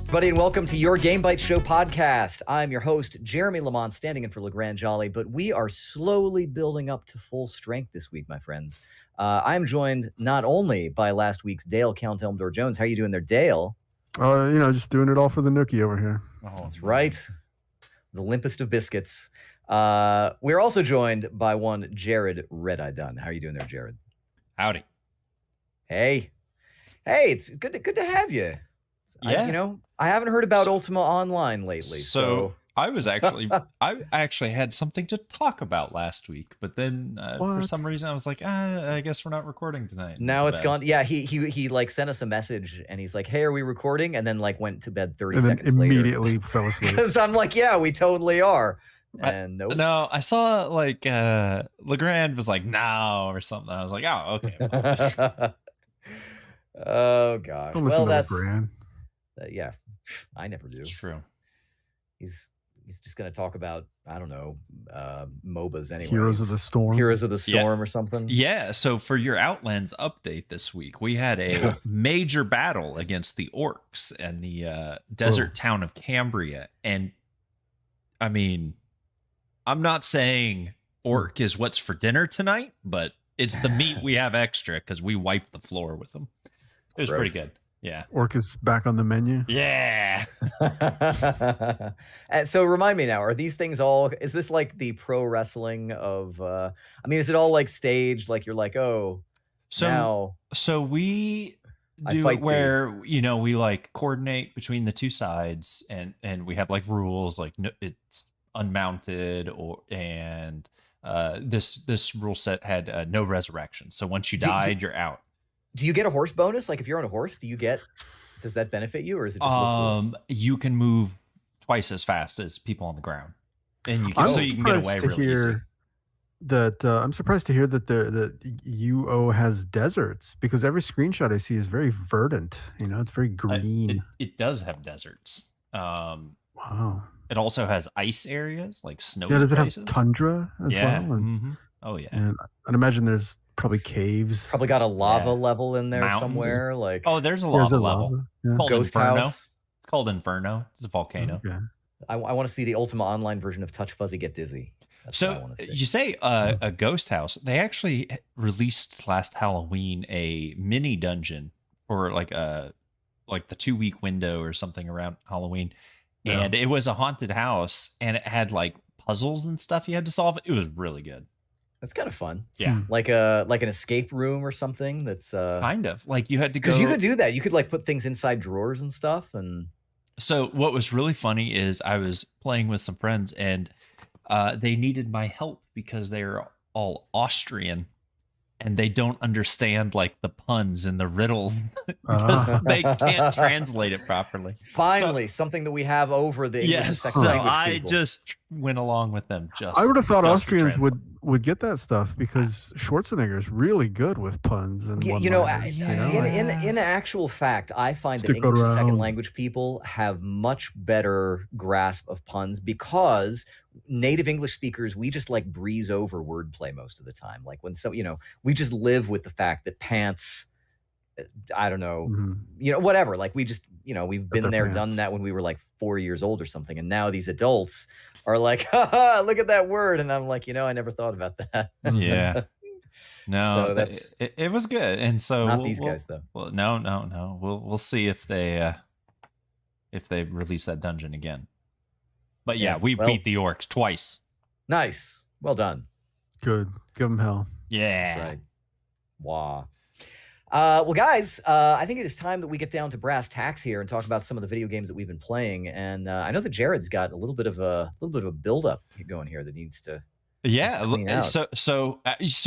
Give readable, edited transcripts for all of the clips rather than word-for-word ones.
Everybody, and welcome to your Game Bytes Show podcast. I'm your host, Jeremy Lamont, standing in for LeGrand Jolly, but we are slowly building up to full strength this week, my friends. I'm joined not only by last week's Dale Count Elmdor Jones. How are you doing there, Dale? Just doing it all for the nookie over here. Oh, that's right. The limpest of biscuits. We're also joined by one Jared Red-Eye Dunn. How are you doing there, Jared? Howdy. Hey, it's good to have you. Yeah. I haven't heard about Ultima Online lately. So I was actually, I actually had something to talk about last week, but then for some reason I was like, I guess we're not recording tonight. Now it's gone. Yeah, he like sent us a message and he's like, hey, are we recording? And then like went to bed 30 seconds later. Immediately fell asleep. Because I'm like, yeah, we totally are. And nope. No, I saw like LeGrand was like, no, or something. I was like, oh, okay. Oh gosh. Don't well, listen that's to LeGrand. Yeah, I never do. It's true. He's just gonna talk about, I don't know, MOBAs anyway. Heroes of the Storm or something. Yeah. So for your Outlands update this week, we had a major battle against the orcs and the desert town of Cambria. And I mean, I'm not saying orc is what's for dinner tonight, but it's the meat we have extra because we wiped the floor with them. It was pretty good. Yeah. Orc is back on the menu. Yeah. And so remind me now, are these things all, is this like the pro wrestling of, is it all like staged? Like you're like, oh, so we do it where, we like coordinate between the two sides and we have like rules, like it's unmounted and this rule set had no resurrection. So once you died, you're out. Do you get a horse bonus? Like if you're on a horse, does that benefit you, or is it just look cool? You can move twice as fast as people on the ground, and you can get away really easy. I'm surprised to hear that the UO has deserts, because every screenshot I see is very verdant. It's very green. It does have deserts. Wow. It also has ice areas like snow. Yeah, does it places. have tundra as well? And, Oh yeah. And I'd imagine there's probably caves. Probably got a lava level in there somewhere. Like there's a lava level. Yeah. It's called Ghost Inferno. House. It's called Inferno. It's a volcano. Okay. I want to see the Ultima Online version of Touch Fuzzy Get Dizzy. That's what I So wanna see. you say a ghost house. They actually released last Halloween a mini dungeon for like the 2-week window or something around Halloween. Yeah. And it was a haunted house and it had like puzzles and stuff you had to solve. It was really good. That's kind of fun. Yeah. Like an escape room or something. That's kind of like you had to go. Because you could do that. You could like put things inside drawers and stuff. And so what was really funny is I was playing with some friends and they needed my help because they're all Austrian and they don't understand like the puns and the riddles because they can't translate it properly. Finally, something that we have over the English Yes. second So language I people. just went along with them. I would have thought just to Austrians translate. would get that stuff, because Schwarzenegger is really good with puns and one-liners, in actual fact, I find that Stick English as second around. language people have much better grasp of puns, because native English speakers, we just like breeze over wordplay most of the time. Like when we just live with the fact that pants, I don't know, whatever. Like we just, we've been there, done that when we were like 4 years old or something. And now these adults are like, haha, look at that word. And I'm like, I never thought about that. Yeah. No, So that's it was good. And so not these guys though. Well, no. We'll see if they release that dungeon again. But yeah, we beat the orcs twice. Nice. Well done. Good. Give them hell. Yeah. That's right. Wah. Well, guys, I think it is time that we get down to brass tacks here and talk about some of the video games that we've been playing. And I know that Jared's got a little bit of a build-up going here that needs to. clean out. So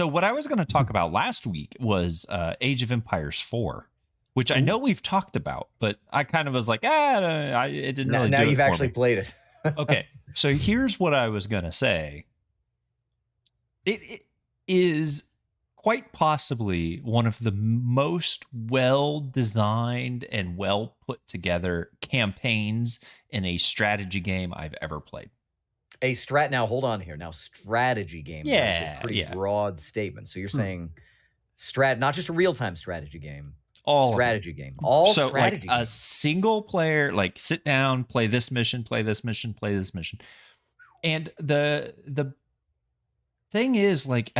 what I was going to talk about last week was Age of Empires 4, which I know we've talked about, but I kind of was like, it didn't really. Now do you've it for actually me. played it. Okay, so here's what I was going to say. It is quite possibly one of the most well-designed and well-put-together campaigns in a strategy game I've ever played. Now hold on here. Now strategy game is a pretty broad statement. So you're saying not just a real-time strategy game. All of them. Strategy game. All So like strategy a games. single player, like sit down, play this mission, play this mission, play this mission. And the thing is, like,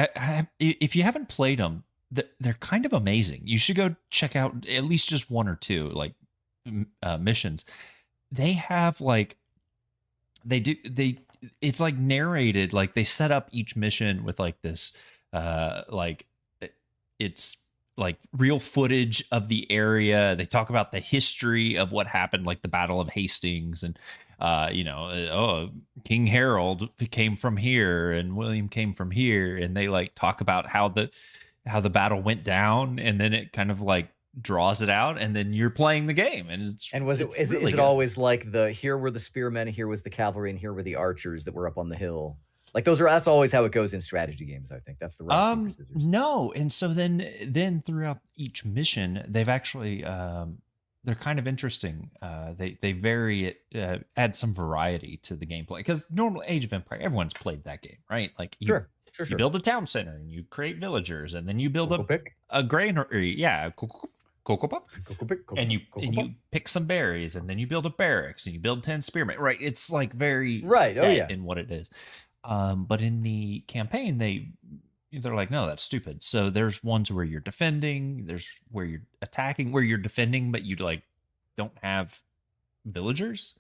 if you haven't played them, they're kind of amazing. You should go check out at least just one or two, like, missions. They have like it's like narrated, like they set up each mission with like this like it's like real footage of the area. They talk about the history of what happened, like the Battle of Hastings, and King Harold came from here and William came from here, and they like talk about how the battle went down, and then it kind of like draws it out, and then you're playing the game, and Is really it good. always like here were the spearmen, here was the cavalry, and here were the archers that were up on the hill? Like that's always how it goes in strategy games. I think that's the rock paper scissors. No, and so then throughout each mission, they've actually they're kind of interesting. They vary it, add some variety to the gameplay, because normally Age of Empire, everyone's played that game, right? Like you build a town center and you create villagers, and then you build a granary, cocoa pop, and you pick some berries, and then you build a barracks, and you build 10 spearmen, right? It's like very set in what it is. But in the campaign, they're like, no, that's stupid. So there's ones where you're defending, there's where you're attacking, where you're defending, but you like don't have villagers.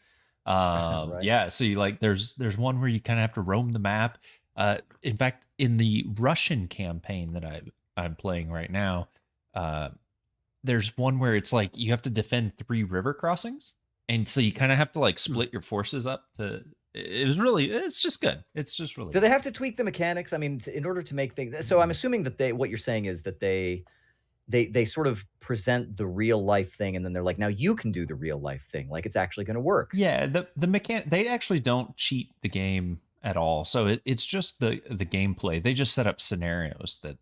Right. Yeah. So you like, there's one where you kind of have to roam the map. In fact, in the Russian campaign that I'm playing right now, there's one where it's like you have to defend 3 river crossings, and so you kind of have to like split your forces up to. It's just good. It's just really. Do they have to tweak the mechanics? I mean, in order to make things. So I'm assuming that what you're saying is that they sort of present the real life thing, and then they're like, now you can do the real life thing, like it's actually going to work. Yeah, the mechanic, they actually don't cheat the game at all. So it's just the gameplay. They just set up scenarios that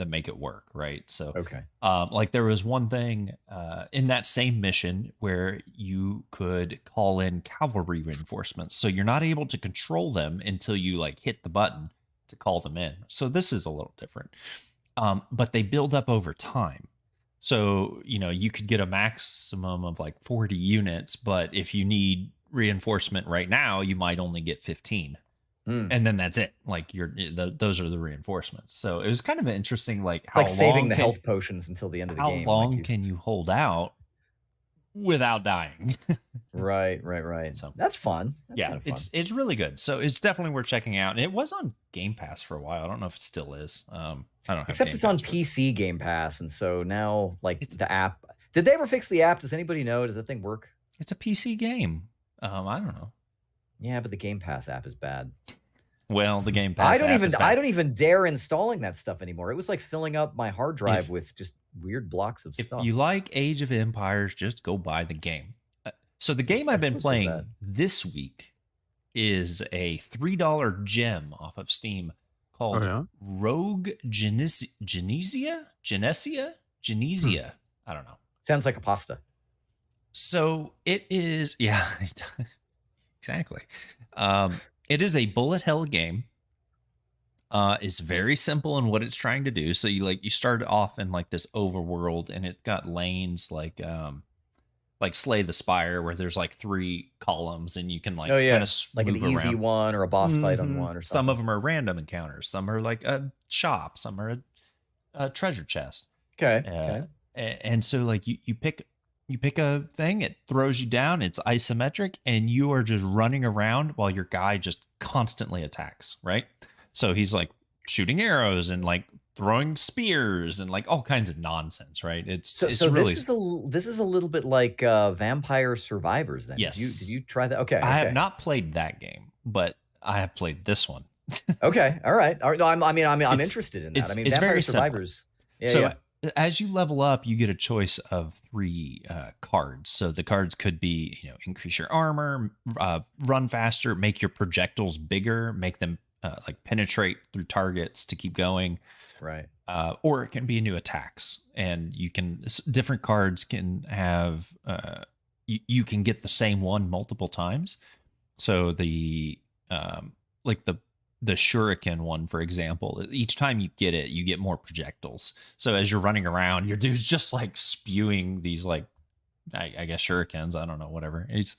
make it work, right? So okay. Like there was one thing in that same mission where you could call in cavalry reinforcements. So you're not able to control them until you like hit the button to call them in. So this is a little different. But they build up over time. So, you could get a maximum of like 40 units, but if you need reinforcement right now, you might only get 15. And then that's it. Like those are the reinforcements. So it was kind of interesting. Like it's like saving the health potions until the end of the game. How long can you hold out without dying? Right. So that's fun. That's kind of fun. It's really good. So it's definitely worth checking out. And it was on Game Pass for a while. I don't know if it still is. I don't know. Except it's on PC Game Pass, and so now it's the app. Did they ever fix the app? Does anybody know? Does that thing work? It's a PC game. I don't know. Yeah, but the Game Pass app is bad. Well, the Game Pass. I don't even dare installing that stuff anymore. It was like filling up my hard drive with just weird blocks of stuff. If you like Age of Empires, just go buy the game. So the game I've been playing this week is a $3 gem off of Steam called Rogue Genesia. I don't know. Sounds like a pasta. So it is, yeah, exactly. It is a bullet hell game. It's very simple in what it's trying to do. So you start off in like this overworld, and it's got lanes like Slay the Spire, where there's like 3 columns, and you can like kind of like an easy one or a boss fight on one or something. Some of them are random encounters. Some are like a shop. Some are a treasure chest. Okay. And so like you pick a thing, it throws you down, it's isometric, and you are just running around while your guy just constantly attacks, right? So he's like shooting arrows and like throwing spears and like all kinds of nonsense, right? It's really this is a little bit like Vampire Survivors then. Yes. Did you try that? Okay. I have not played that game, but I have played this one. Okay. All right. No, I'm interested in that. I mean, it's Vampire very Survivors. As you level up, you get a choice of 3 cards. So the cards could be, increase your armor, run faster, make your projectiles bigger, make them like penetrate through targets to keep going. Right. Or it can be new attacks, and different cards can have, you can get the same one multiple times. So the the shuriken one, for example, each time you get it, you get more projectiles. So as you're running around, your dude's just like spewing these like I guess shurikens. I don't know, whatever. He's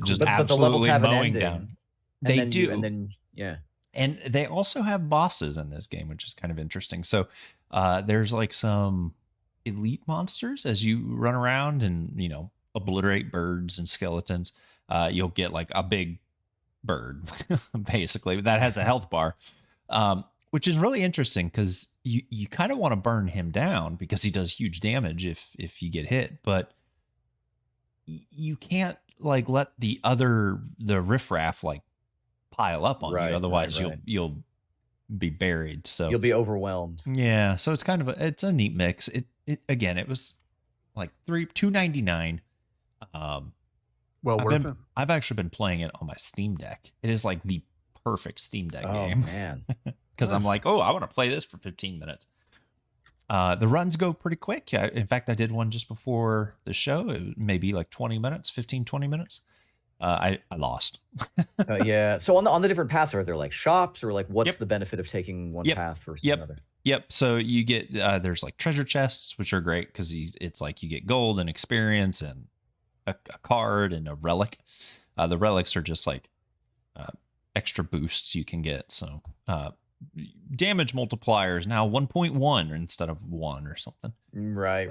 just But the levels absolutely have an mowing down. ending, and They and do. then yeah. And they also have bosses in this game, which is kind of interesting. So there's like some elite monsters as you run around and, obliterate birds and skeletons. You'll get like a big bird, basically, that has a health bar, which is really interesting because you kind of want to burn him down because he does huge damage if you get hit, but you can't like let the riffraff like pile up on you, otherwise you'll be buried. So You'll be overwhelmed. yeah, so it's a neat mix. It again, it was like $2.99. Well worth it. I've actually been playing it on my Steam Deck. It is like the perfect Steam Deck game. Man, because I'm like, I want to play this for 15 minutes. The runs go pretty quick. In fact, I did one just before the show. It was maybe like 20 minutes, 15, 20 minutes. I lost. Yeah. So on the different paths, are there like shops, or like what's the benefit of taking one path versus another? Yep. So you get there's like treasure chests, which are great because it's like you get gold and experience and a card and a relic. The relics are just like extra boosts you can get. So damage multipliers now 1.1 instead of 1 or something. Right.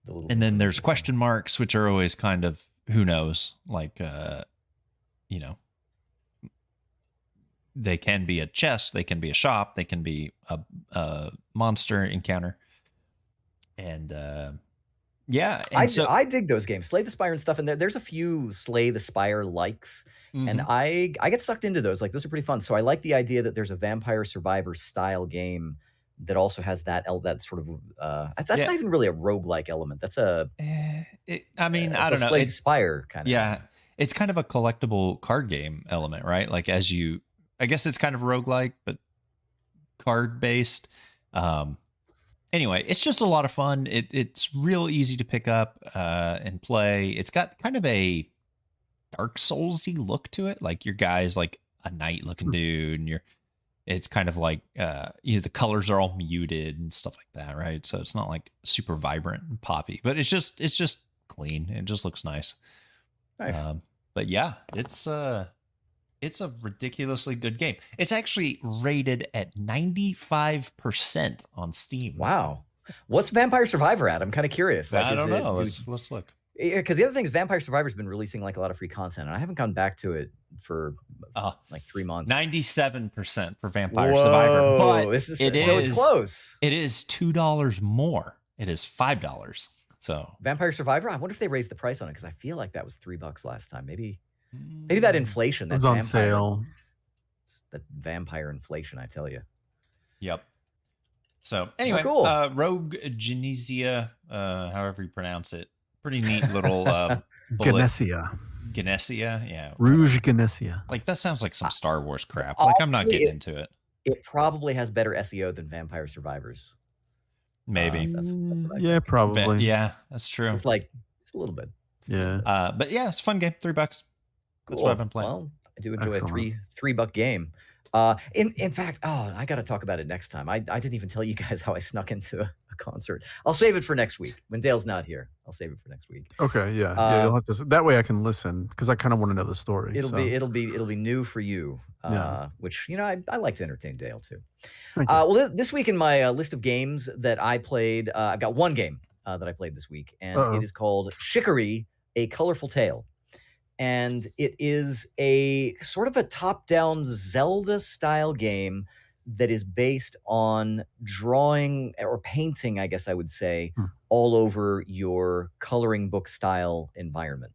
And then there's question marks, which are always kind of who knows, like they can be a chest, they can be a shop, they can be a monster encounter. And yeah, and I dig those games, Slay the Spire and stuff. And there's a few Slay the Spire likes, and I get sucked into those. Like those are pretty fun. So I like the idea that there's a Vampire Survivor style game that also has that sort of that's not even really a roguelike element. That's a I don't know. Slay the Spire kind of. Yeah, it's kind of a collectible card game element, right? Like I guess it's kind of roguelike, but card based. Anyway, it's just a lot of fun. It's real easy to pick up and play. It's got kind of a Dark Souls-y look to it. Like your guy's like a knight looking dude, and it's kind of like the colors are all muted and stuff like that, right? So it's not like super vibrant and poppy, but it's just clean. It just looks nice. Nice. But yeah, it's a ridiculously good game. It's actually rated at 95% on Steam. Wow. What's Vampire Survivor at? I'm kind of curious. Like, I don't know. Let's look. Because the other thing is Vampire Survivor's been releasing like a lot of free content, and I haven't gone back to it for like 3 months. 97% for Vampire Survivor. But it's close. It is $2 more. It is $5. So Vampire Survivor, I wonder if they raised the price on it, because I feel like that was $3 last time. Maybe that inflation. It was on sale. That vampire inflation, I tell you. Yep. So anyway, cool. Rogue Genesia, however you pronounce it. Pretty neat little Ganessia. Ganessia, yeah. Rouge Ganessia. Like that sounds like some Star Wars crap. Like I'm not getting into it. It probably has better SEO than Vampire Survivors. Maybe. That's yeah, probably. Yeah, that's true. It's like just a little bit. Yeah. But yeah, it's a fun game. $3. That's what I've been playing. Well, I do enjoy a $3 game. In fact, I got to talk about it next time. I didn't even tell you guys how I snuck into a concert. I'll save it for next week when Dale's not here. I'll save it for next week. Okay, yeah, you'll have to. That way, I can listen because I kind of want to know the story. It'll be new for you. Which I like to entertain Dale too. Well, this week in my list of games that I played, I've got one game that I played this week, and it is called Chicory: A Colorful Tale. And it is a sort of a top-down Zelda-style game that is based on drawing or painting, I guess I would say, all over your coloring book style environment.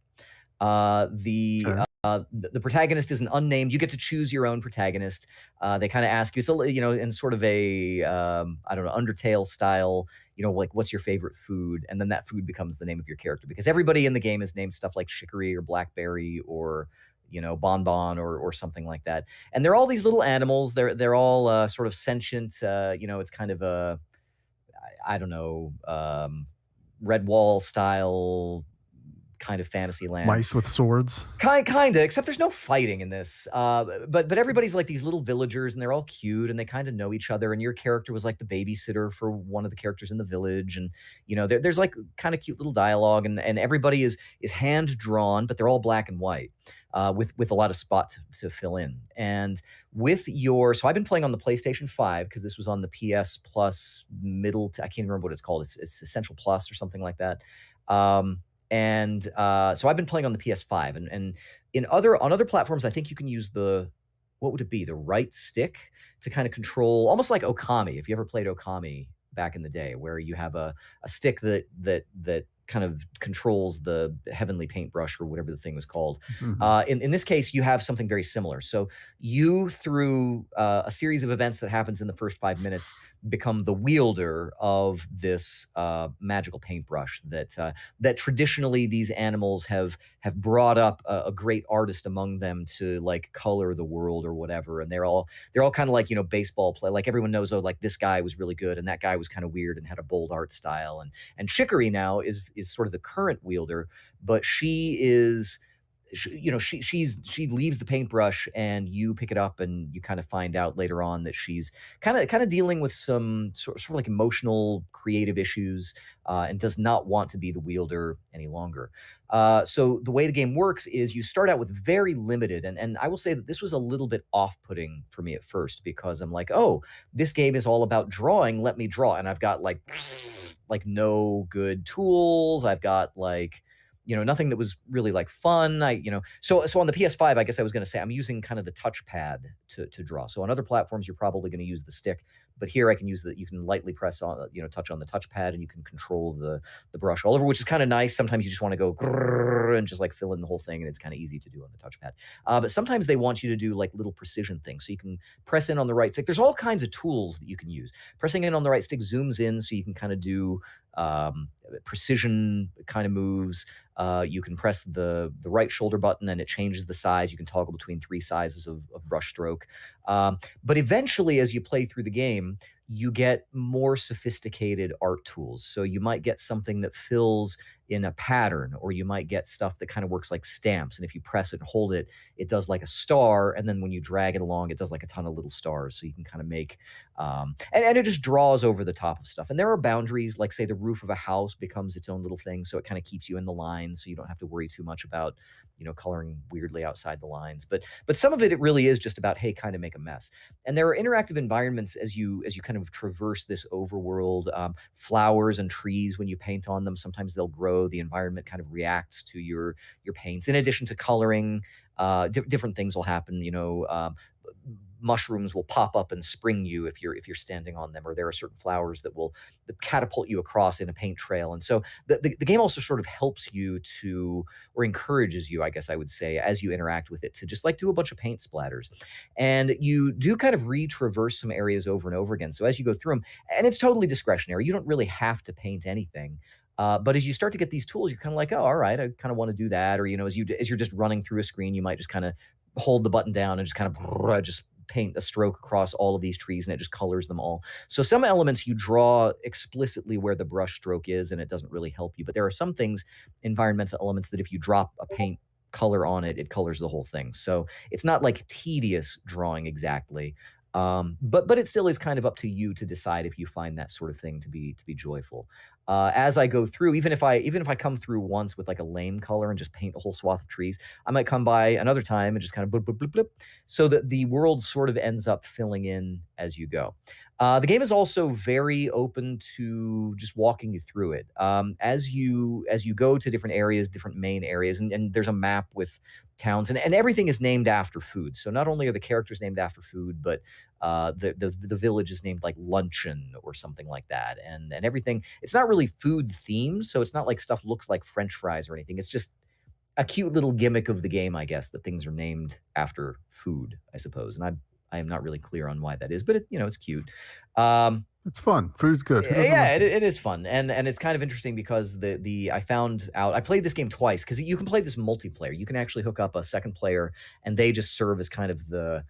The protagonist is an unnamed. You get to choose your own protagonist. They kind of ask you, so in sort of a I don't know, Undertale style. Like what's your favorite food, and then that food becomes the name of your character, because everybody in the game is named stuff like Chicory or Blackberry or Bonbon or something like that. And they're all these little animals. They're all sort of sentient. It's kind of a I don't know, Redwall style kind of fantasy land. Mice with swords. Kinda, except there's no fighting in this. But everybody's like these little villagers, and they're all cute, and they kind of know each other. And your character was like the babysitter for one of the characters in the village, and there's like kind of cute little dialogue, and everybody is hand drawn, but they're all black and white, with a lot of spots to fill in. And so I've been playing on the PlayStation 5 because this was on the PS Plus I can't even remember what it's called. It's Essential Plus or something like that. And so I've been playing on the PS5, and on other platforms, I think you can use what would it be, the right stick to kind of control, almost like Okami. If you ever played Okami back in the day, where you have a stick that kind of controls the heavenly paintbrush or whatever the thing was called. Mhm. In this case, you have something very similar. So you, through a series of events that happens in the first 5 minutes, become the wielder of this magical paintbrush that traditionally these animals have brought up a great artist among them to like color the world or whatever. And they're all kind of like baseball play. Like everyone knows, oh, like this guy was really good and that guy was kind of weird and had a bold art style. And Chicory now is sort of the current wielder, but she leaves the paintbrush and you pick it up, and you kind of find out later on that she's kind of dealing with some sort of like emotional creative issues, and does not want to be the wielder any longer. So the way the game works is you start out with very limited, and I will say that this was a little bit off-putting for me at first, because I'm like, oh, this game is all about drawing, let me draw. And I've got like no good tools. I've got like nothing that was really like fun. So on the PS5, I guess I was going to say I'm using kind of the touchpad to draw. So on other platforms, you're probably going to use the stick, but here I can use you can lightly press on, touch on the touchpad, and you can control the brush all over, which is kind of nice. Sometimes you just want to go grrr and just like fill in the whole thing, and it's kind of easy to do on the touchpad. But sometimes they want you to do like little precision things, so you can press in on the right stick. There's all kinds of tools that you can use. Pressing in on the right stick zooms in, so you can kind of do precision kind of moves. You can press the right shoulder button and it changes the size. You can toggle between three sizes of brush stroke. But eventually, as you play through the game, you get more sophisticated art tools. So you might get something that fills in a pattern, or you might get stuff that kind of works like stamps. And if you press it and hold it, it does like a star. And then when you drag it along, it does like a ton of little stars. So you can kind of make, and it just draws over the top of stuff. And there are boundaries, like say the roof of a house becomes its own little thing. So it kind of keeps you in the line. So you don't have to worry too much about, coloring weirdly outside the lines. But some of it really is just about, hey, kind of make a mess. And there are interactive environments as you kind of traverse this overworld. Flowers and trees, when you paint on them, sometimes they'll grow. The environment kind of reacts to your paints. In addition to coloring, different things will happen. Mushrooms will pop up and spring you if you're standing on them, or there are certain flowers that catapult you across in a paint trail. And so the game also sort of helps you to, or encourages you, I guess I would say, as you interact with it, to just like do a bunch of paint splatters. And you do kind of retraverse some areas over and over again. So as you go through them, and it's totally discretionary, you don't really have to paint anything. But as you start to get these tools, you're kind of like, oh, all right, I kind of want to do that. Or, as you're just running through a screen, you might just kind of hold the button down and just kind of just paint a stroke across all of these trees, and it just colors them all. So some elements you draw explicitly where the brush stroke is, and it doesn't really help you. But there are some things, environmental elements, that if you drop a paint color on it, it colors the whole thing. So it's not like tedious drawing exactly. But it still is kind of up to you to decide if you find that sort of thing to be joyful. As I go through, even if I come through once with like a lame color and just paint a whole swath of trees, I might come by another time and just kind of blip, blip, blip, blip, so that the world sort of ends up filling in as you go. The game is also very open to just walking you through it. As you go to different areas, different main areas, and there's a map with towns, and everything is named after food. So not only are the characters named after food, but the village is named like Luncheon or something like that, and everything. It's not really food themed, so it's not like stuff looks like French fries or anything. It's just a cute little gimmick of the game, I guess, that things are named after food, I suppose. And I am not really clear on why that is, but it's cute. Um, It's fun. Food's good. Who doesn't yeah, like it, it? it is fun, and it's kind of interesting because the I found out I played this game twice because you can play this multiplayer. You can actually hook up a second player, and they just serve as kind of the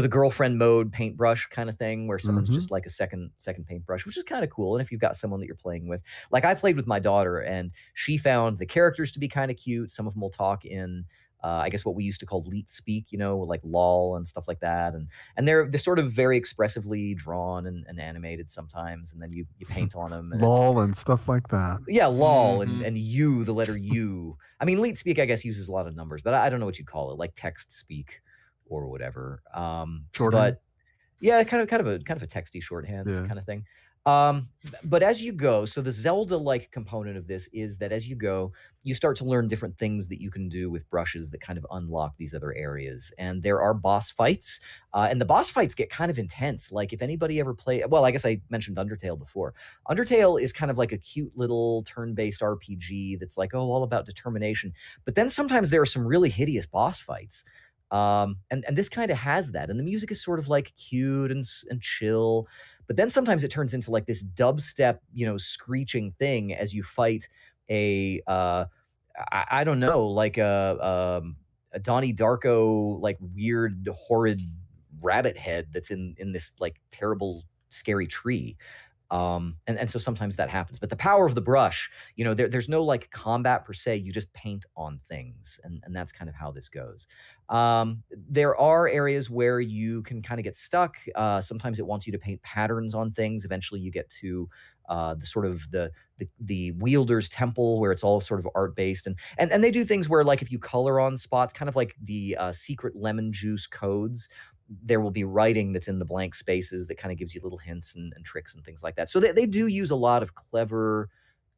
girlfriend mode paintbrush kind of thing, where someone's Mhm. just like a second paintbrush, which is kind of cool. And if you've got someone that you're playing with, like I played with my daughter, and she found the characters to be kind of cute. Some of them will talk in. I guess what we used to call leet speak, like lol and stuff like that, and they're sort of very expressively drawn and animated sometimes, and then you paint on them, and it's LOL and stuff like that. yeah, lol and Mhm. you, the letter U. I mean, leet speak, I guess, uses a lot of numbers, but I don't know what you'd call it, like text speak or whatever. Shorthand? But yeah, kind of a texty shorthand Yeah. kind of thing. But as you go, so the Zelda-like component of this is that as you go, you start to learn different things that you can do with brushes that kind of unlock these other areas. And there are boss fights, and the boss fights get kind of intense. Like if anybody ever play, well, I guess I mentioned Undertale before. Undertale is kind of like a cute little turn-based RPG that's like, oh, all about determination. But then sometimes there are some really hideous boss fights. And this kind of has that, and the music is sort of like cute and chill, but then sometimes it turns into like this dubstep, screeching thing as you fight a I don't know, like a Donnie Darko, like weird, horrid rabbit head that's in this like terrible, scary tree. And so sometimes that happens. But the power of the brush, there's no like combat per se. You just paint on things, and that's kind of how this goes. There are areas where you can kind of get stuck. Sometimes it wants you to paint patterns on things. Eventually, you get to the sort of the wielder's temple where it's all sort of art based, and they do things where like if you color on spots, kind of like the secret lemon juice codes, there will be writing that's in the blank spaces that kind of gives you little hints and tricks and things like that. So they do use a lot of clever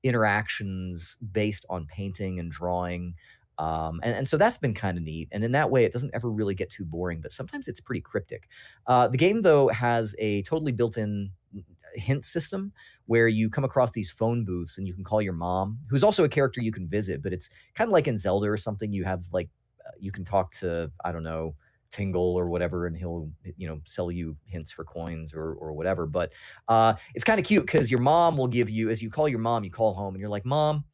interactions based on painting and drawing. And so that's been kind of neat. And in that way, it doesn't ever really get too boring, but sometimes it's pretty cryptic. The game, though, has a totally built in hint system where you come across these phone booths and you can call your mom, who's also a character you can visit, but it's kind of like in Zelda or something. You have like, you can talk to, I don't know, Tingle or whatever, and he'll sell you hints for coins or whatever. But it's kind of cute because your mom will give you, as you call your mom, you call home and you're like, Mom,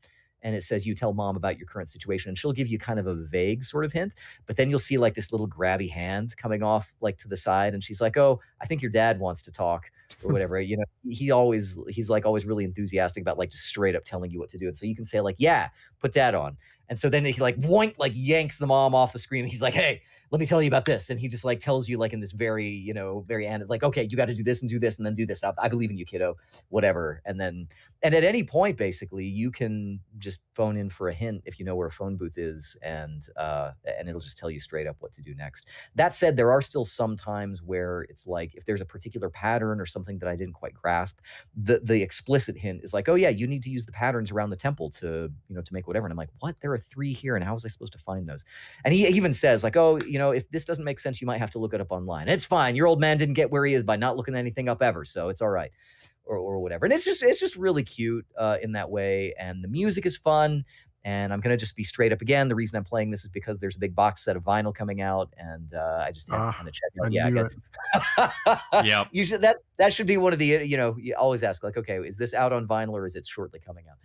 and it says you tell mom about your current situation, and she'll give you kind of a vague sort of hint, but then you'll see like this little grabby hand coming off like to the side, and she's like, oh, I think your dad wants to talk or whatever. He's like always really enthusiastic about like just straight up telling you what to do, and so you can say like, yeah, put dad on. And so then he like boink, like yanks the mom off the screen. And he's like, hey, let me tell you about this. And he just like tells you like in this very, very end, like, okay, you got to do this and do this and then do this. I believe in you, kiddo, whatever. And at any point, basically, you can just phone in for a hint if you know where a phone booth is, and it'll just tell you straight up what to do next. That said, there are still some times where it's like if there's a particular pattern or something that I didn't quite grasp, the explicit hint is like, oh yeah, you need to use the patterns around the temple to make whatever. And I'm like, what? There are 3 here, and how was I supposed to find those? And he even says like, oh, if this doesn't make sense, you might have to look it up online. And it's fine. Your old man didn't get where he is by not looking anything up ever, so it's all right. Or whatever. And it's just really cute in that way. And the music is fun. And I'm gonna just be straight up again. The reason I'm playing this is because there's a big box set of vinyl coming out, and I just had to Ah, kind of check I out. Yeah, knew it. Yep. you should that should be one of the you always ask like, okay, is this out on vinyl or is it shortly coming out?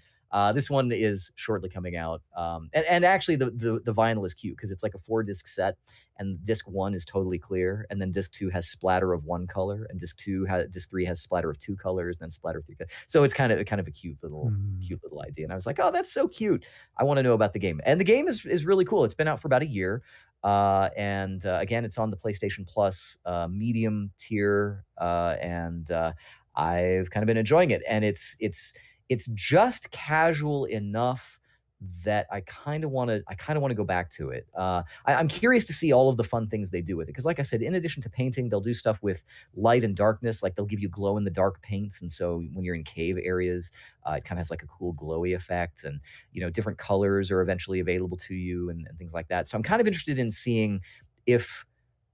This one is shortly coming out, and actually the vinyl is cute because it's like a 4 disc set, and disc 1 is totally clear, and then disc 2 has splatter of 1 color, and disc 3 has splatter of 2 colors, and then splatter of 3 colors. So it's kind of a Mm. cute little idea, and I was like, oh, that's so cute. I want to know about the game, and the game is really cool. It's been out for about a year. And again, it's on the PlayStation Plus medium tier, and I've kind of been enjoying it. And it's just casual enough that I kind of want to go back to it. I'm curious to see all of the fun things they do with it because, like I said, in addition to painting, they'll do stuff with light and darkness. Like they'll give you glow in the dark paints, and so when you're in cave areas, it kind of has like a cool glowy effect, and different colors are eventually available to you, and things like that. So I'm kind of interested in seeing if,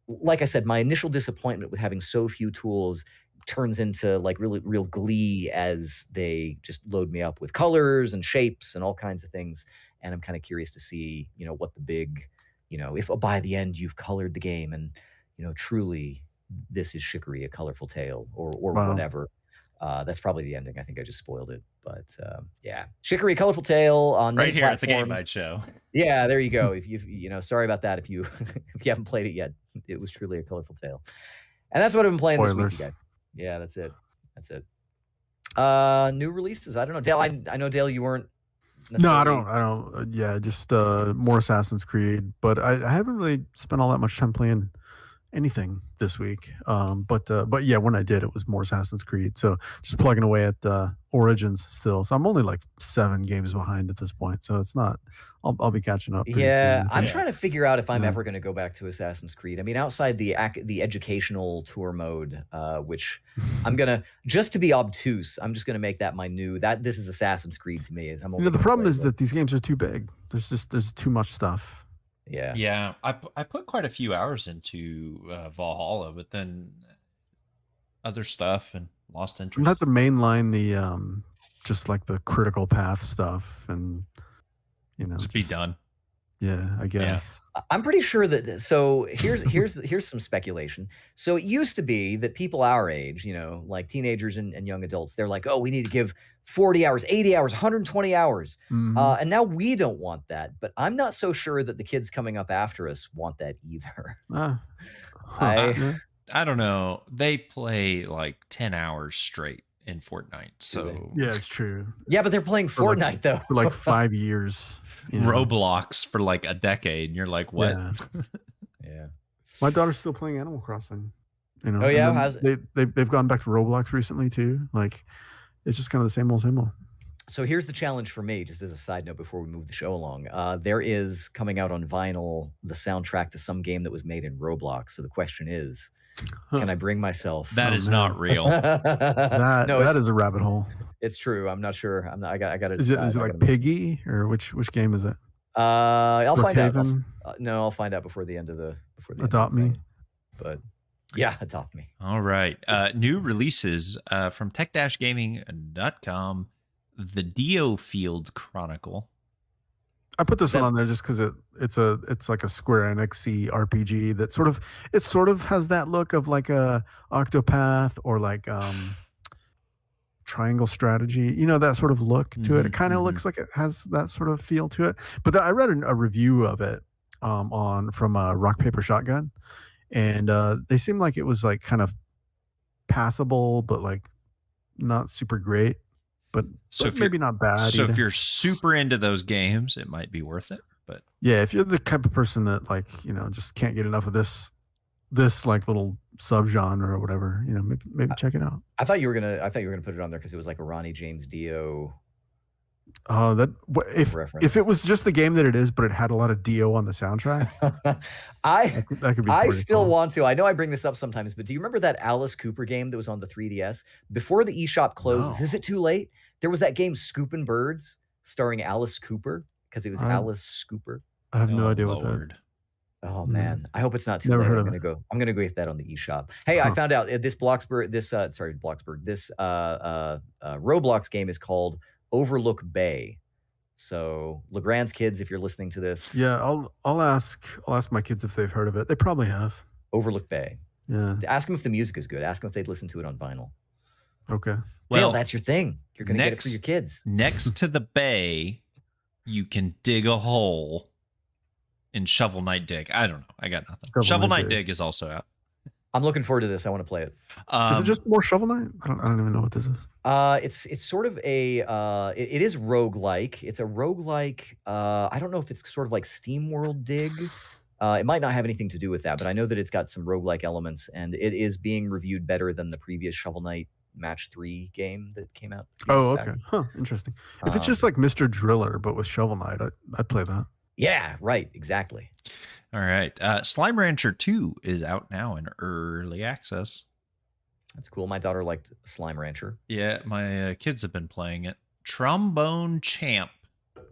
like I said, my initial disappointment with having so few tools turns into like really real glee as they just load me up with colors and shapes and all kinds of things. And I'm kind of curious to see, what the big, if by the end you've colored the game and, truly this is chicory, a colorful tale, or Wow. whatever. That's probably the ending. I think I just spoiled it, but yeah, chicory, colorful tale on Right many here at the Game platforms. Bytes show. Yeah, there you go. If you know, sorry about that. If you if you haven't played it yet, it was truly a colorful tale, and that's what I've been playing this week, you Spoilers. guys. Yeah, that's it. That's it. New releases. I don't know, Dale. I know, Dale, you weren't No, I necessarily. don't. Yeah, just more Assassin's Creed. But I haven't really spent all that much time playing anything this week. But yeah, when I did, it was more Assassin's Creed. So just plugging away at Origins still. So I'm only like 7 games behind at this point. So it's not. I'll be catching up pretty Yeah, soon. I I'm think. trying to figure out if I'm Yeah. ever going to go back to Assassin's Creed. I mean, outside the educational tour mode, which I'm gonna just to be obtuse, I'm just gonna make that my new that this is Assassin's Creed to me. Is I'm only The gonna problem play is the that these games are too big. There's too much stuff. yeah. Yeah, I put quite a few hours into Valhalla, but then other stuff and lost I'm gonna have interest. to mainline the just like the critical path stuff and Just be done. yeah, I guess. I'm pretty sure that so here's some speculation. So it used to be that people our age, you know, like teenagers and young adults, they're like, oh, we need to give 40 hours, 80 hours, 120 hours. Mhm. And now we don't want that. But I'm not so sure that the kids coming up after us want that either. Ah, huh, I yeah. I don't know. They play like 10 hours straight in Fortnite. Do they? So Yeah, it's true. Yeah, but they're playing For like Fortnite though. for like 5 years, you know. Roblox for like a decade, and you're like, what? Yeah. Yeah. My daughter's still playing Animal Crossing, you know. Oh And yeah, then how's it? they've gone back to Roblox recently too. Like it's just kind of the same old same old. So here's the challenge for me, just as a side note before we move the show along. There is coming out on vinyl the soundtrack to some game that was made in Roblox. So the question is, can I bring myself? That Oh, is man. not real. No, That is a rabbit hole. it's true. I'm not sure. I'm not. I got to Is decide. it I like got to make. Piggy or which game is it? I'll find out. Brookhaven? No, I'll find out before the end of the Adopt Me? thing. But yeah, adopt me. All right. New releases from tech-gaming.com. The Dio Field Chronicle. I put this one on there just because it's like a Square Enix RPG that sort of has that look of like a Octopath or like Triangle Strategy, you know, that sort of look to it. It kind of looks like it has that sort of feel to it. But I read a review of it from Rock Paper Shotgun, and they seemed like it was like kind of passable, but like not super great. But maybe not bad. So either. if you're super into those games, it might be worth it. But yeah, if you're the type of person that like, you know, just can't get enough of this like little subgenre or whatever, you know, maybe check it out. I thought you were gonna put it on there because it was like a Ronnie James Dio If reference. it was just the game that it is, but it had a lot of Dio on the soundtrack, I that could be. I pretty still cool. want to. I know I bring this up sometimes, but do you remember that Alice Cooper game that was on the 3DS before the eShop closes? No. Is it too late? There was that game Scoopin' Birds starring Alice Cooper because it was Alice Scooper. I have no idea what that. Oh man, I hope it's not too Never late. heard I'm of gonna go get that on the eShop. Hey, I found out this Roblox game is called Overlook Bay. So Legrand's kids, if you're listening to this, Yeah, I'll ask my kids if they've heard of it. They probably have. Overlook Bay. Yeah. Ask them if the music is good. Ask them if they'd listen to it on vinyl. Okay. Dale, that's your thing. You're gonna get it for your kids. Next to the bay, you can dig a hole in Shovel Knight Dig. I don't know. I got nothing. Shovel Knight Dig is also out. I'm looking forward to this. I want to play it. Is it just more Shovel Knight? I don't even know what this is. It's sort of a it is roguelike. It's a roguelike. I don't know if it's sort of like SteamWorld Dig. It might not have anything to do with that, but I know that it's got some roguelike elements, and it is being reviewed better than the previous Shovel Knight Match 3 game that came out. Oh, okay. Huh, interesting. If it's just like Mr. Driller, but with Shovel Knight, I'd play that. Yeah, right. Exactly. All right. Slime Rancher 2 is out now in early access. That's cool. My daughter liked Slime Rancher. Yeah, my kids have been playing it. Trombone Champ,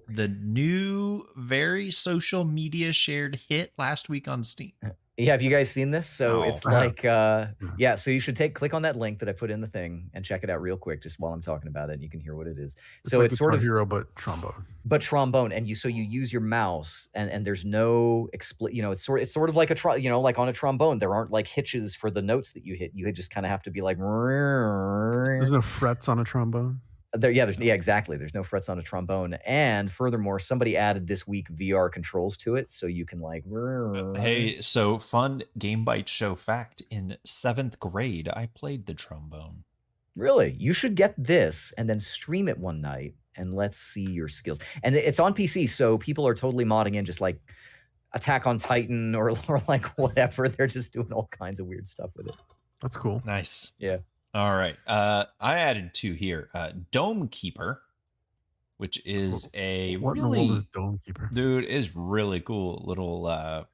the new, very social media shared hit last week on Steam. Yeah, have you guys seen this? So No. it's like, yeah, so you should click on that link that I put in the thing and check it out real quick just while I'm talking about it, and you can hear what it is. It's So like it's sort Guitar of Hero, but trombone. but trombone, and you use your mouse, and there's no it's sort of like like on a trombone, there aren't like hitches for the notes that you hit. You just kind of have to be like There's no frets on a trombone. exactly. There's no frets on a trombone. And furthermore, somebody added this week VR controls to it, so you can like Hey, so fun Game Bytes show fact. In 7th grade, I played the trombone. Really? You should get this and then stream it one night and let's see your skills. And it's on PC, so people are totally modding in just like Attack on Titan or like whatever. They're just doing all kinds of weird stuff with it. That's cool. Nice. Yeah. All right. I added 2 here. Dome Keeper, which is a What really, in the world is Dome Keeper? dude, is really cool little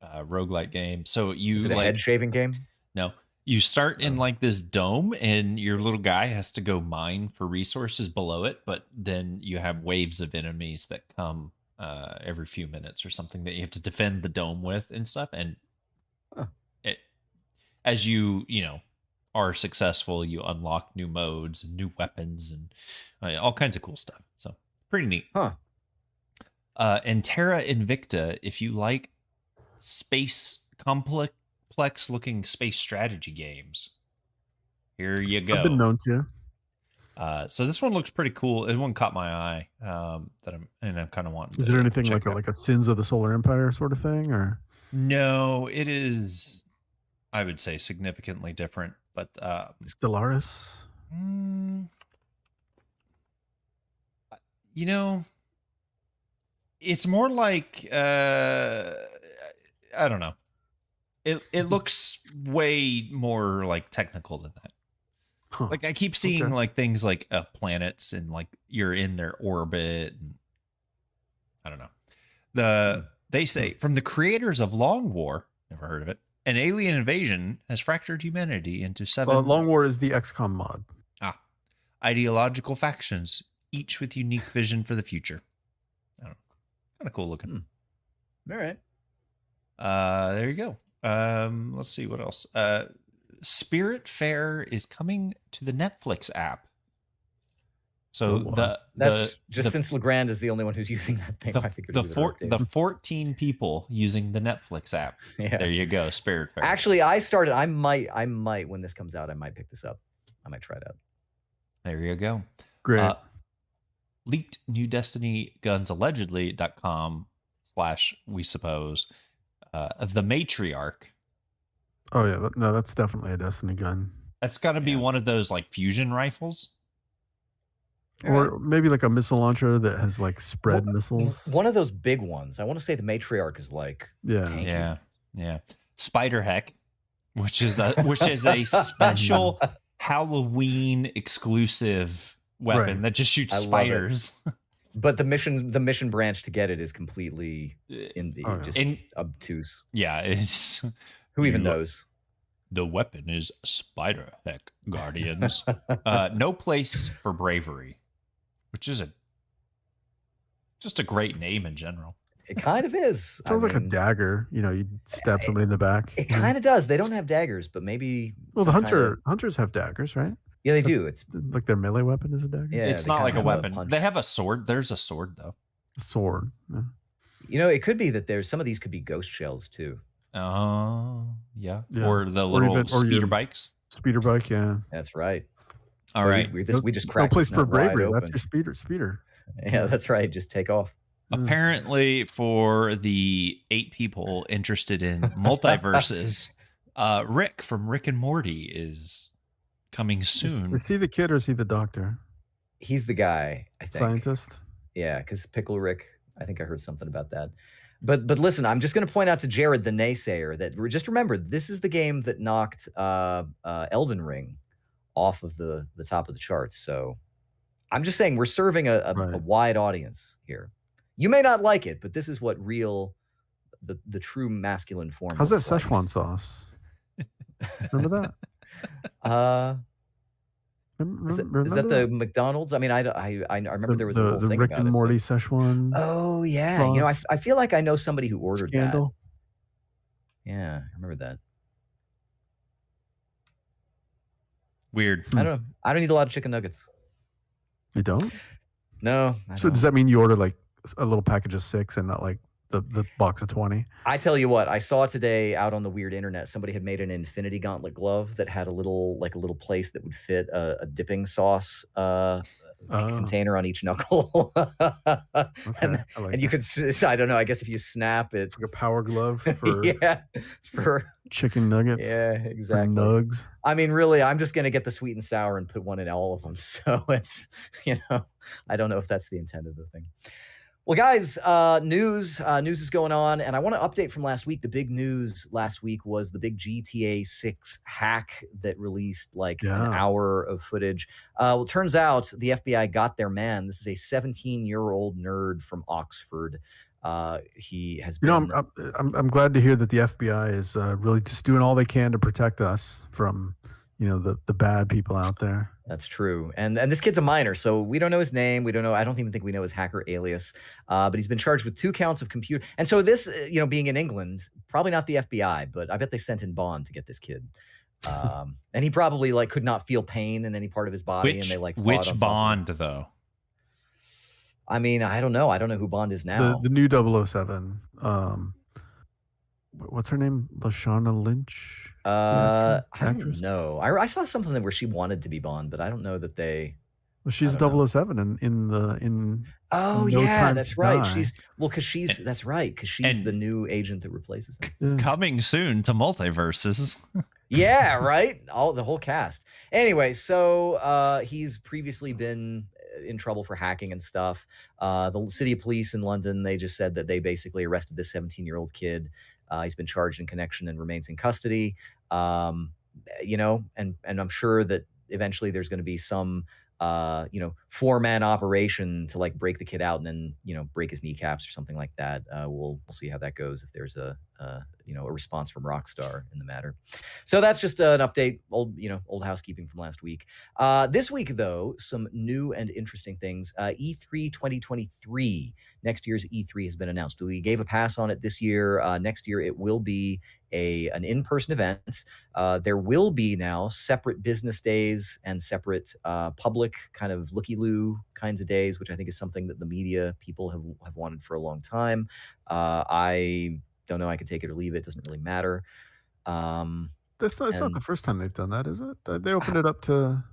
roguelike game. So you Is it a head shaving game? No. You start in like this dome, and your little guy has to go mine for resources below it, but then you have waves of enemies that come every few minutes or something that you have to defend the dome with and stuff. And as you are successful, you unlock new modes and new weapons and all kinds of cool stuff. So pretty neat. And Terra Invicta, if you like space complex looking space strategy games, here you go. I've been known to. So this one looks pretty cool. This one caught my eye. I'm kind of wanting. Is there anything like a Sins of the Solar Empire sort of thing, or? No, it is. I would say significantly different, but Stellaris. It's more like I don't know. It looks way more like technical than that. Huh. Like I keep seeing like things like planets and like you're in their orbit. And, I don't know. They say from the creators of Long War, never heard of it. An alien invasion has fractured humanity into 7. Long War is the XCOM mod. Ideological factions, each with unique vision for the future. I don't know. Kind of cool looking. All right. There you go. Let's see what else. Spirit Fair is coming to the Netflix app. So since Legrand is the only one who's using that thing, I think the 14 people using the Netflix app. Yeah. There you go, Spirit Fair. Actually, I might when this comes out, I might pick this up. I might try it out. There you go. Great. Leaked new Destiny guns allegedly.com / we suppose the matriarch. Oh yeah, that's definitely a Destiny gun. That's got to be one of those like fusion rifles. Or maybe like a missile launcher that has like spread missiles. One of those big ones. I want to say the matriarch is like yeah. Spider Heck, which is a special Halloween exclusive weapon that just shoots spiders. But the mission branch to get it is completely obtuse. Yeah, it's who even knows. The weapon is Spider Heck Guardians. No place for bravery, which is just a great name in general. It kind of is. Sounds like a dagger. You stab somebody in the back. It kind of does. They don't have daggers, but maybe. Well, the hunters have daggers, right? Yeah, they do. It's like their melee weapon is a dagger. Yeah, it's not like a weapon. They have a sword. There's a sword though. A sword. Yeah. It could be that some of these could be ghost shells too. Oh, yeah. Or the little speeder bikes. Speeder bike, yeah. That's right. All right. We just cracked. No place for bravery. That's your speeder. Yeah, that's right. Just take off. Apparently, for the 8 people interested in multiverses, Rick from Rick and Morty is coming soon. Is he the kid or is he the doctor? He's the guy, I think. Scientist? Yeah, because Pickle Rick, I think I heard something about that. But listen, I'm just going to point out to Jared, the naysayer, that just remember, this is the game that knocked Elden Ring off of the top of the charts. So I'm just saying we're serving a wide audience here. You may not like it, but this is what the true masculine form. How's that Szechuan sauce? Remember that? Is that the McDonald's? I mean, I remember there was a whole thing Rick about and Morty Szechuan. Oh yeah, sauce. I feel like I know somebody who ordered Scandal. Yeah, I remember that. Weird. I don't know. I don't eat a lot of chicken nuggets. You don't? No, I So does don't. that mean you order like a little package of 6 and not like the box of 20? I tell you what, I saw today out on the weird internet, somebody had made an infinity gauntlet glove that had a little place that would fit a dipping sauce Oh, container on each knuckle. okay. and I like and you it. could I don't know, I guess if you snap it. It's like a power glove for Yeah, for chicken nuggets, yeah, for exactly. nugs. I mean, really, I'm just gonna get the sweet and sour and put one in all of them. So it's, I don't know if that's the intent of the thing. Well, guys, news is going on, and I want to update from last week. The big news last week was the big GTA 6 hack that released like an Yeah. hour of footage. Well, it turns out the FBI got their man. This is a 17-year-old nerd from Oxford. He has You know, been I'm glad to hear that the FBI is really just doing all they can to protect us from, the bad people out there. That's true. And this kid's a minor, so we don't know his name. We don't know. I don't even think we know his hacker alias. But he's been charged with 2 counts of computer. And so this, being in England, probably not the FBI, but I bet they sent in Bond to get this kid. And he probably like could not feel pain in any part of his body, and they like fought on Which top of Bond him. though? I mean, I don't know. I don't know who Bond is now. The new 007. What's her name? Lashana Lynch. I don't Actress. know. I saw something where she wanted to be Bond, but I don't know that they. Well, she's I don't know. 007 in Oh No yeah, Time that's to right. Die. That's right, because she's and- the new agent that replaces him. Yeah. Coming soon to multiverses. Yeah, right. The whole cast. Anyway, so he's previously been in trouble for hacking and stuff. The city of police in London, they just said that they basically arrested this 17-year-old kid. He's been charged in connection and remains in custody. And I'm sure that eventually there's going to be some 4-man operation to like break the kid out and then break his kneecaps or something like that. We'll see how that goes if there's a response from Rockstar in the matter. So that's just an update, old housekeeping from last week. This week though, some new and interesting things. E3 2023, next year's E3 has been announced. We gave a pass on it this year. Next year it will be an in-person event. There will be now separate business days and separate public kind of looky-loo kinds of days, which I think is something that the media people have wanted for a long time. I don't know. I could take it or leave it. Doesn't really matter. It's not the first time they've done that, is it? They opened it up to.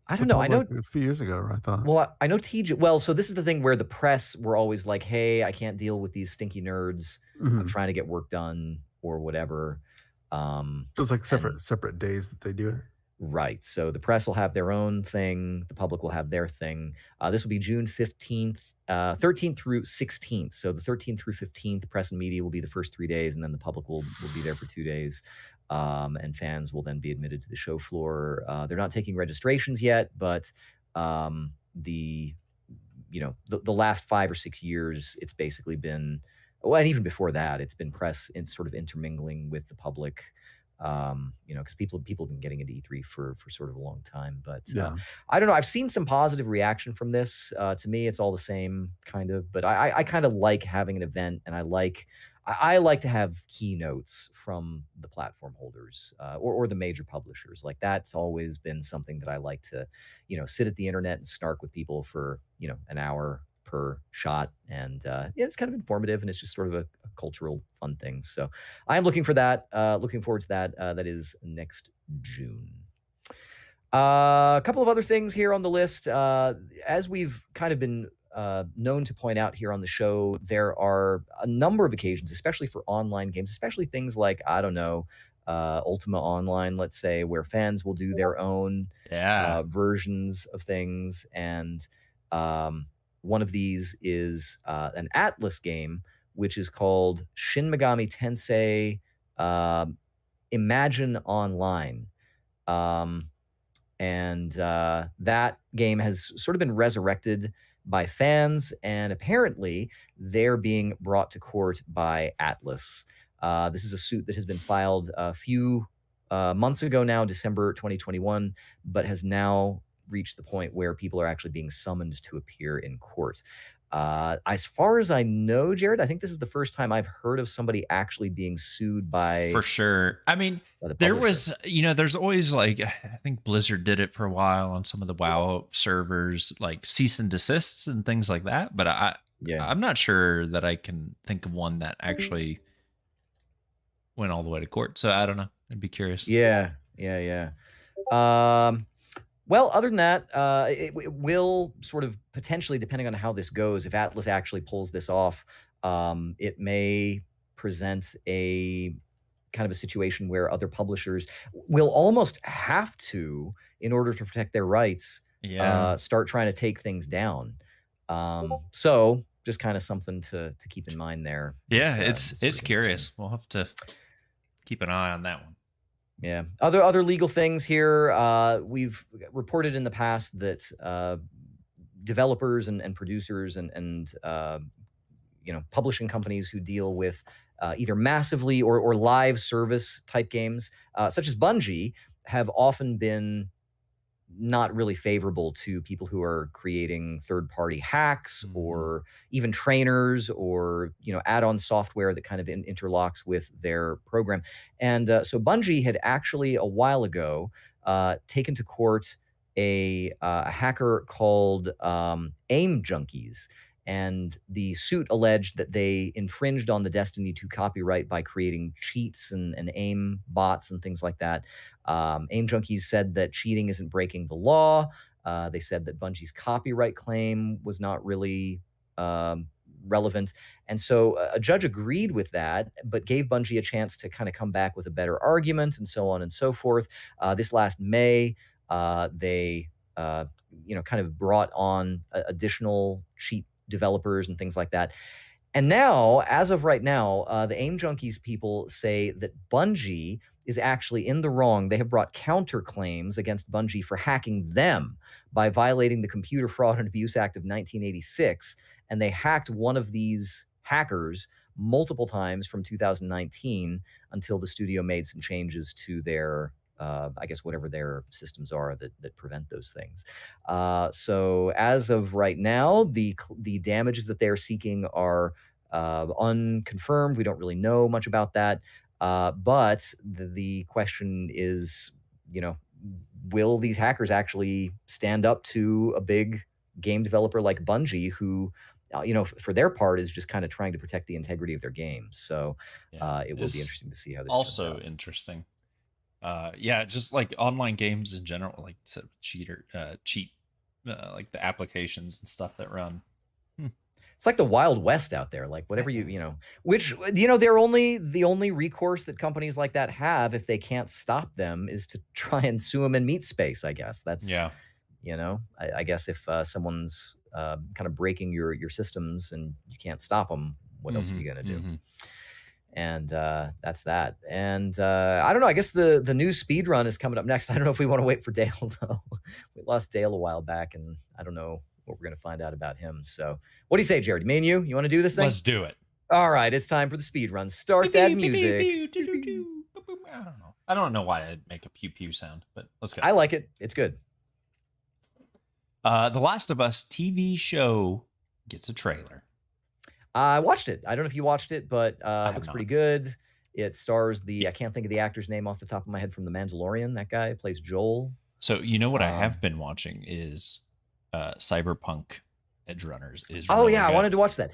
I don't know. I know a few years ago, I thought. Well, I know TJ. Well, so this is the thing where the press were always like, "Hey, I can't deal with these stinky nerds. I'm trying to get work done or whatever." So it's like separate days that they do it. Right. So the press will have their own thing. The public will have their thing. This will be June 15th, 13th through 16th. So the 13th through 15th, press and media will be the first 3 days, and then the public will be there for 2 days. And fans will then be admitted to the show floor. They're not taking registrations yet, but the last 5 or 6 years, it's basically been, well, and even before that, it's been press in sort of intermingling with the public. Because people have been getting into E3 for sort of a long time, but I don't know. I've seen some positive reaction from this. To me, it's all the same kind of, but I kind of like having an event, and I like to have keynotes from the platform holders or the major publishers. Like that's always been something that I like to, sit at the internet and snark with people for an hour per shot, and it's kind of informative, and it's just sort of a cultural fun thing. So I'm looking for that. Looking forward to that. That is next June. A couple of other things here on the list. As we've kind of been known to point out here on the show, there are a number of occasions, especially for online games, especially things like, I don't know, Ultima Online, let's say, where fans will do their own versions of things. And one of these is an Atlas game, which is called Shin Megami Tensei Imagine Online. And that game has sort of been resurrected by fans, and apparently they're being brought to court by Atlas. This is a suit that has been filed a few months ago now, December 2021, but has now reached the point where people are actually being summoned to appear in court. As far as I know, Jared, I think this is the first time I've heard of somebody actually being sued For sure. I mean, by the there publisher. was, there's always like, I think Blizzard did it for a while on some of the WoW servers, like cease and desists and things like that. But Yeah. I'm not sure that I can think of one that actually went all the way to court. So I don't know. I'd be curious. Yeah. Well, other than that, it will sort of potentially, depending on how this goes, if Atlas actually pulls this off, it may present a kind of a situation where other publishers will almost have to, in order to protect their rights, start trying to take things down. So just kind of something to keep in mind there. Yeah, it's curious. We'll have to keep an eye on that one. Yeah. Other legal things here. We've reported in the past that developers and producers and publishing companies who deal with either massively or live service type games, such as Bungie, have often been not really favorable to people who are creating third-party hacks or even trainers or add-on software that kind of interlocks with their program. And so Bungie had actually a while ago taken to court a hacker called Aim Junkies. And the suit alleged that they infringed on the Destiny 2 copyright by creating cheats and aim bots and things like that. Aim Junkies said that cheating isn't breaking the law. They said that Bungie's copyright claim was not really relevant. And so a judge agreed with that, but gave Bungie a chance to kind of come back with a better argument and so on and so forth. This last May, they kind of brought on additional cheat developers and things like that. And now, as of right now, the Aim Junkies people say that Bungie is actually in the wrong. They have brought counterclaims against Bungie for hacking them by violating the Computer Fraud and Abuse Act of 1986. And they hacked one of these hackers multiple times from 2019 until the studio made some changes to their I guess whatever their systems are that prevent those things. So as of right now, the damages that they're seeking are unconfirmed. We don't really know much about that. But the question is, will these hackers actually stand up to a big game developer like Bungie, who, for their part, is just kind of trying to protect the integrity of their games? So it will be interesting to see how this also interesting. Just like online games in general, like cheat, like the applications and stuff that run. It's like the Wild West out there, like whatever which they're the only recourse that companies like that have if they can't stop them is to try and sue them in meat space. I guess that's I guess if someone's kind of breaking your systems and you can't stop them, what else are you gonna do? And that's that. And I don't know. I guess the new speed run is coming up next. I don't know if we want to wait for Dale, though. We lost Dale a while back, and I don't know what we're going to find out about him. So what do you say, Jared? Me and you want to do this thing? Let's do it. All right. It's time for the speed run. Start that music. I don't know why I'd make a pew pew sound, but let's go. I like it. It's good. The Last of Us TV show gets a trailer. I watched it. I don't know if you watched it, but it looks pretty good. It stars I can't think of the actor's name off the top of my head from The Mandalorian. That guy plays Joel. So what I have been watching is Cyberpunk Edge Runners. I wanted to watch that.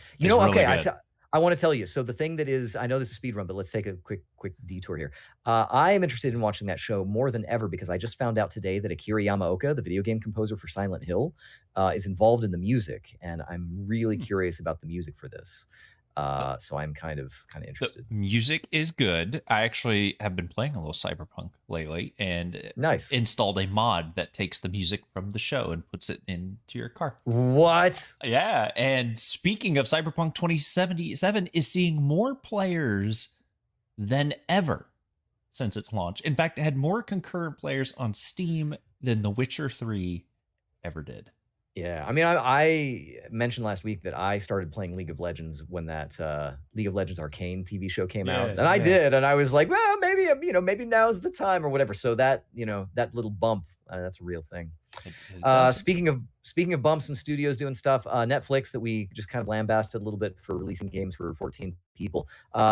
I want to tell you. So the thing that is, I know this is speed run, but let's take a quick detour here. I am interested in watching that show more than ever because I just found out today that Akira Yamaoka, the video game composer for Silent Hill, is involved in the music, and I'm really curious about the music for this. So I'm kind of interested. The music is good. I actually have been playing a little Cyberpunk lately, and installed a mod that takes the music from the show and puts it into your car. What? Yeah. And speaking of Cyberpunk 2077, is seeing more players than ever since its launch. In fact, it had more concurrent players on Steam than The Witcher 3 ever did. Yeah, I mean, I mentioned last week that I started playing League of Legends when that League of Legends Arcane TV show came out, and I did, and I was like, well, maybe now's the time or whatever. So that that little bump, that's a real thing. It does. Speaking of bumps and studios doing stuff, Netflix that we just kind of lambasted a little bit for releasing games for 14 people.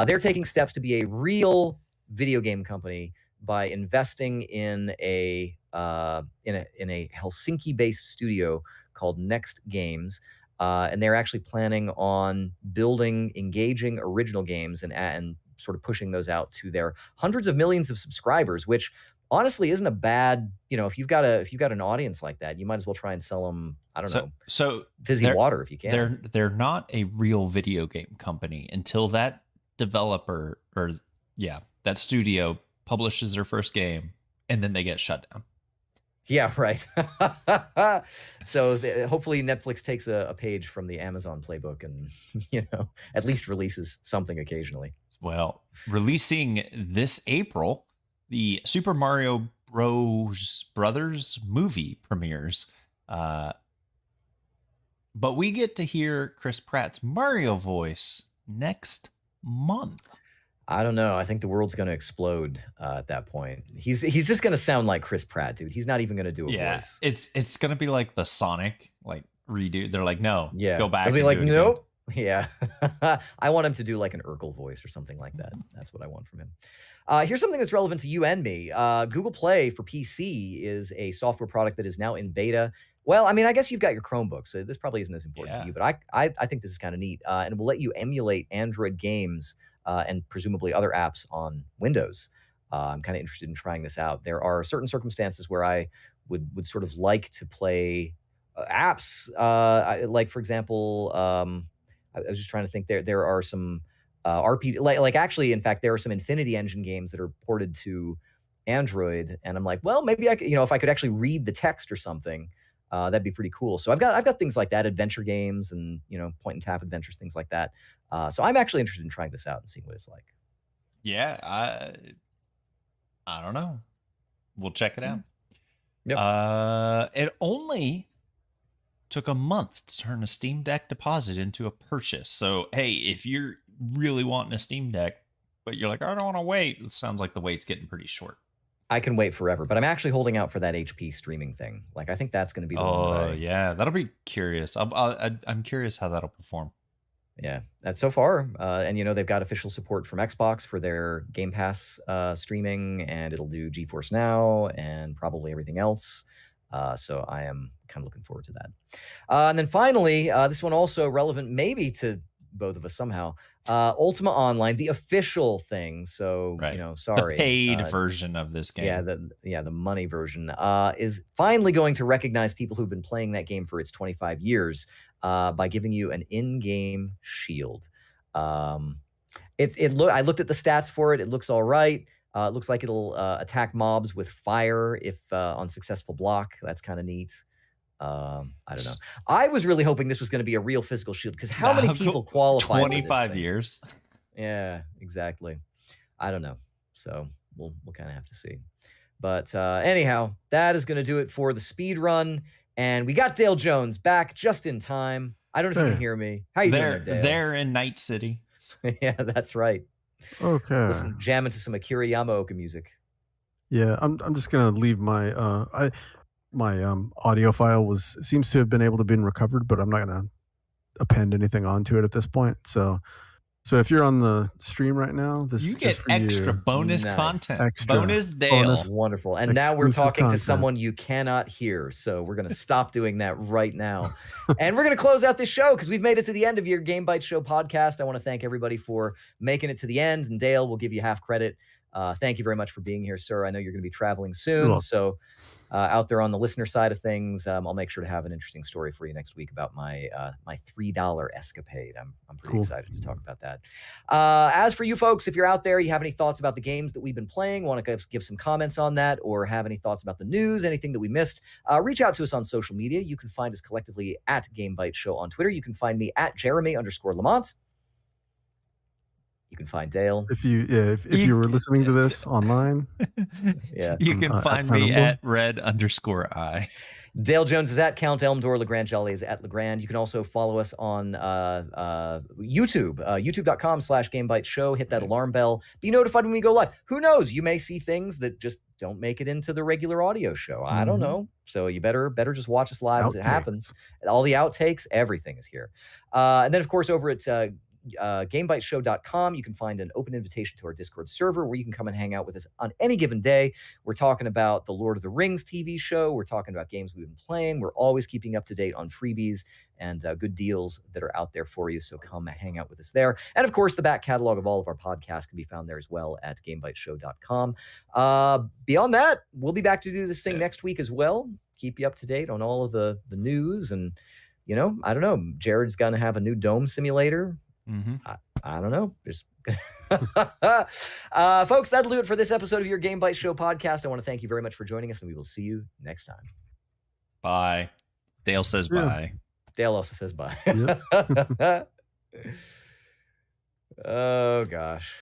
They're taking steps to be a real video game company by investing in a Helsinki-based studio called Next Games. And they're actually planning on building engaging original games and sort of pushing those out to their hundreds of millions of subscribers, which honestly isn't a bad, if you've got an audience like that, you might as well try and sell them, I don't know, fizzy water if you can. They're not a real video game company until that developer that studio publishes their first game and then they get shut down. Yeah, right. So hopefully Netflix takes a page from the Amazon playbook and, at least releases something occasionally. Well, releasing this April, the Super Mario Brothers movie premieres. But we get to hear Chris Pratt's Mario voice next month. I don't know. I think the world's going to explode at that point. He's just going to sound like Chris Pratt, dude. He's not even going to do a voice. It's going to be like the Sonic redo. They're like, no, go back. They'll be like, nope. Yeah. I want him to do like an Urkel voice or something like that. That's what I want from him. Here's something that's relevant to you and me. Google Play for PC is a software product that is now in beta. Well, I mean, I guess you've got your Chromebook, so this probably isn't as important to you, but I think this is kind of neat. And it will let you emulate Android games and presumably other apps on Windows. I'm kind of interested in trying this out. There are certain circumstances where I would sort of like to play apps. Like, for example, I was just trying to think. There are some RPG, actually, in fact, there are some Infinity Engine games that are ported to Android, and I'm like, well, maybe I could, if I could actually read the text or something, that'd be pretty cool. So I've got things like that, adventure games, and point and tap adventures, things like that. So I'm actually interested in trying this out and seeing what it's like. Yeah, I don't know. We'll check it out. Yep. It only took a month to turn a Steam Deck deposit into a purchase. So hey, if you're really wanting a Steam Deck, but you're like, I don't want to wait, it sounds like the wait's getting pretty short. I can wait forever, but I'm actually holding out for that HP streaming thing. Like, I think that's going to be the one. Yeah, that'll be curious. I'm curious how that'll perform. Yeah, that's so far. And they've got official support from Xbox for their Game Pass streaming, and it'll do GeForce Now and probably everything else. So I am kind of looking forward to that. And then finally, this one also relevant maybe to both of us somehow. Ultima Online, the official thing. So, sorry. The paid version of this game. The money version is finally going to recognize people who've been playing that game for its 25 years by giving you an in-game shield. I looked at the stats for it. It looks all right. It looks like it'll attack mobs with fire if on successful block. That's kind of neat. I don't know. I was really hoping this was going to be a real physical shield, because how many people qualify 25 for this years? Yeah, exactly. I don't know. So we'll kind of have to see. But anyhow, that is going to do it for the speed run. And we got Dale Jones back just in time. I don't know if you can hear me. How you doing, Dale? They're in Night City. Yeah, that's right. Okay. Listen, jam into some Akira Yamaoka music. Yeah, I'm just gonna leave my audio file seems to have been able to been recovered, but I'm not gonna append anything onto it at this point. So if you're on the stream right now, this you is get just for extra you. bonus content, Extra bonus Dale. Wonderful. And now we're talking content. to someone you cannot hear, so we're going to stop doing that right now. And we're going to close out this show because we've made it to the end of your Game Bytes Show podcast. I want to thank everybody for making it to the end, and Dale, we'll give you half credit. Thank you very much for being here, sir. I know you're going to be traveling soon, so out there on the listener side of things, I'll make sure to have an interesting story for you next week about my my $3 escapade. I'm pretty excited to talk about that. As for you folks, if you're out there, you have any thoughts about the games that we've been playing, want to give some comments on that, or have any thoughts about the news, anything that we missed, reach out to us on social media. You can find us collectively at Game Bytes Show on Twitter. You can find me at Jeremy_Lamont. You can find Dale. If you were listening to this online, yeah, you can find me at red_I. Dale Jones is at Count Elmdor. LeGrand Jolly is at LeGrand. You can also follow us on YouTube, youtube.com/GameBytes Show. Hit that alarm bell. Be notified when we go live. Who knows? You may see things that just don't make it into the regular audio show. I don't know. So you better just watch us live as it happens. All the outtakes, everything is here. And then, of course, over at GameBytesShow.com, you can find an open invitation to our Discord server where you can come and hang out with us on any given day. We're talking about the Lord of the Rings TV show. We're talking about games we've been playing. We're always keeping up to date on freebies and good deals that are out there for you. So come hang out with us there. And of course, the back catalog of all of our podcasts can be found there as well at GameBytesShow.com. Beyond that, we'll be back to do this thing next week as well. Keep you up to date on all of the news. And, you know, I don't know, Jared's going to have a new dome simulator. I don't know. Just folks, that'll do it for this episode of your Game Bytes Show podcast. I want to thank you very much for joining us, and we will see you next time. Bye. Dale says bye. Dale also says bye. Yep. Oh, gosh.